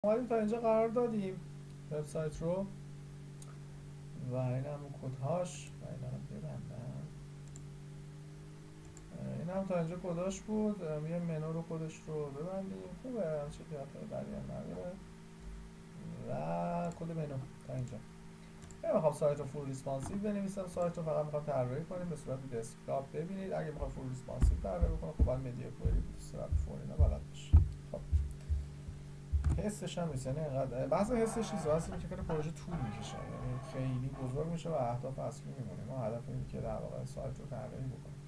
اومدیم تا اینجا قرار دادیم وبسایت رو و این هم کدهاش و این هم ببندم. این هم تا اینجا کداش بود. یه منو رو کدش رو ببندیم. خوبه چه دیاتای بدی هم نداره و کد منو تا اینجا. نمیخوام سایت رو فول ریسپانسیو بنویسم، سایت رو فقط میخوام طراحی کنیم به صورت دسکتاپ ببینید. اگه میخوام فول ریسپانسیو طراحی بکنم خب باید مدیا کوئری به صورت فول اینا بلد باشی. خب حسش هم نیست، یعنی اینقدر بحث حسش نیست، واسه اینکه خیلی پروژه طول میکشه، یعنی خیلی بزرگ میشه و اهداف اصلی میمونه. ما هدف اینه که در واقع سایت رو طراحی بکنیم.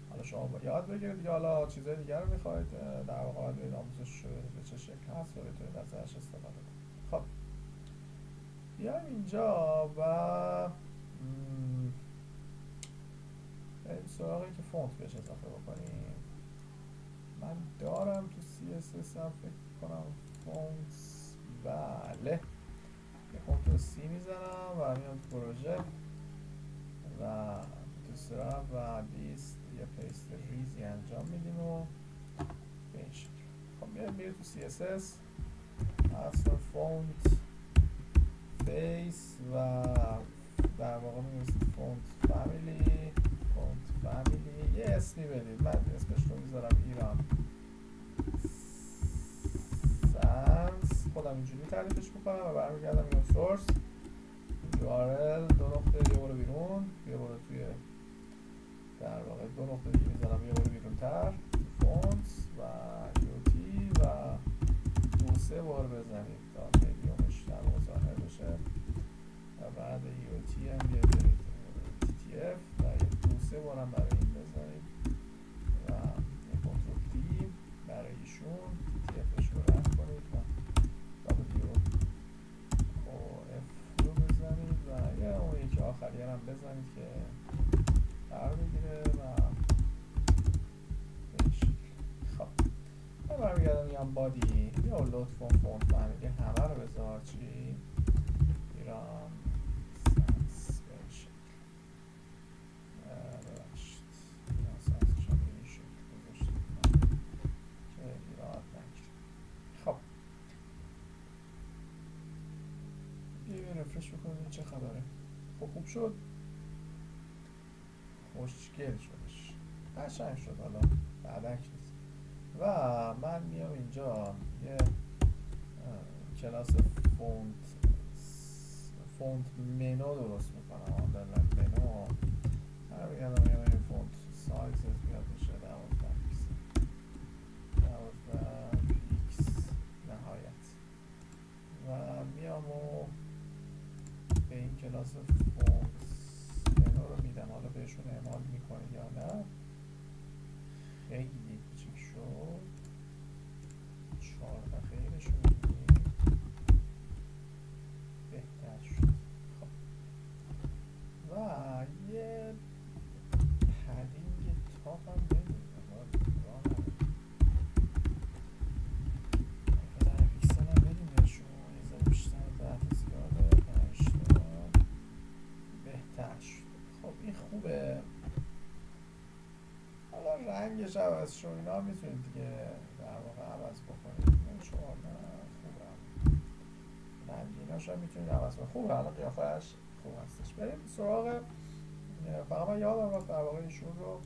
حالا شما یاد بگیرید دیگه، حالا چیزای دیگه رو میخواید در واقع باید برید آموزش به چه شکل هست و بتونید ازش استفاده کنید. خب بیایم اینجا و بریم سراغی که فونت بهش اضافه بکنیم. من دارم تو CSS هم فکر کنم فونت، بله یه کنترل سی میزنم و میام تو پروژه و تو سراب و لیست یه پیست ریزی انجام میدیم و به این شکل. خب میریم تو CSS اصلا فونت فیس و در واقع میرسید فونت فامیلی. یه اسمی بدید، من اسمش رو میذارم ایران سنس. خودم اینجوری تعریفش میکنم و برمیگردم میگم سورس URL دو نقطه یه برو بیرون، یه برو توی در واقع دو نقطه دیگه میذارم یه برو بیرون تر فونت و یوتی و دو سه بار بزنید تا میلیونش در واقع ظاهر بشه و بعد یوتی هم بیاید برید TTF و یه دو سه بار هم برای این بزنید و یه کنترل دی برای ایشون TTFش رو رد کنید و W رو بزنید و یه اون یکی آخری هم بزنید که قرار بگیره و به شکل. خب من برمیگردم میگم بادی یا لطفا فونت فامیلی همه رو بذار چی ایران سنس به این شکل. ببخشید ایران سنسش هم به این شکل گذاشتیم که ایران نگیره. خب یه رفرش بکنیم چه خبره. خب خوب شد، خوشگل شدش، قشنگ شد. حالا بعدک نیست و من میام اینجا یه کلاس فونت منو درست میکنم. آندرلاین منو هر بگردم میام این فونت سایز بیاد میشه 12 پیکسل 12 پیکس نهایت و میام و به این کلاس فونت منو رو میدم. حالا بهشون اعمال میکنه یا نه. خیلی کوچیک شد 14 خیلیش رو میدیم بهتر شد. خب و یه پدینگ تاپ هم بدیم در پیکسل هم بدیم بهشون یه ذره بیشتر ضعف زیاده 5 تا بهتر شد. خب این خوبه. حالا رنگش عوض شد اینا هم میتونید دیگه در واقع عوض بکنید. من شما نه خوبم رنگیناش هم میتونید عوض بکنید. خوبه حالا قیافهش خوب هستش. بریم سراغ فقط من یادم رفت در واقع ایشون رو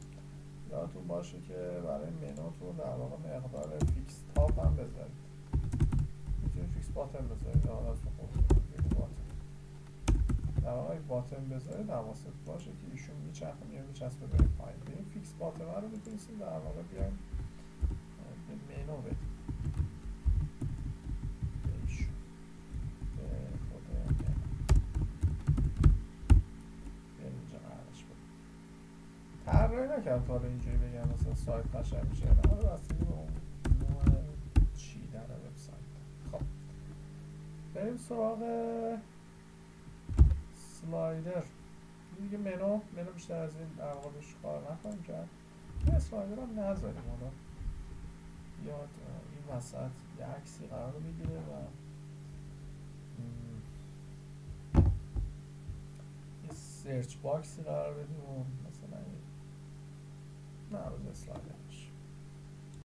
یادتون باشه که برای منوتون در واقع مقدار فیکس تاپ هم بذارید. میتونید فیکس باتن بذارید. حالا اسم خودتون در واقع باتن بذارید حواست باشه که ایشون میچرخه میچسبه به پایین. به این فیکس باتن رو میتونید در واقع بیایم به منو بدیم به ایشون به خود منو بیایم اینجا قرارش بدیم. طراحی نکردم تا حالا اینجوری بگم مثلا سایت قشنگ میشه نه، حالا بستگی به اون نوع چیدن وبسایت. خب بریم سراغ سلایدر دیگه. منو بیشتر از این در واقع بهش کار نخواهیم کرد. یه اسلایدر هم نذاریم. حالا بیاد این وسط یه عکسی قرار بگیره و یه سرچ باکسی قرار بدیم و مثلا نه روز اسلایدر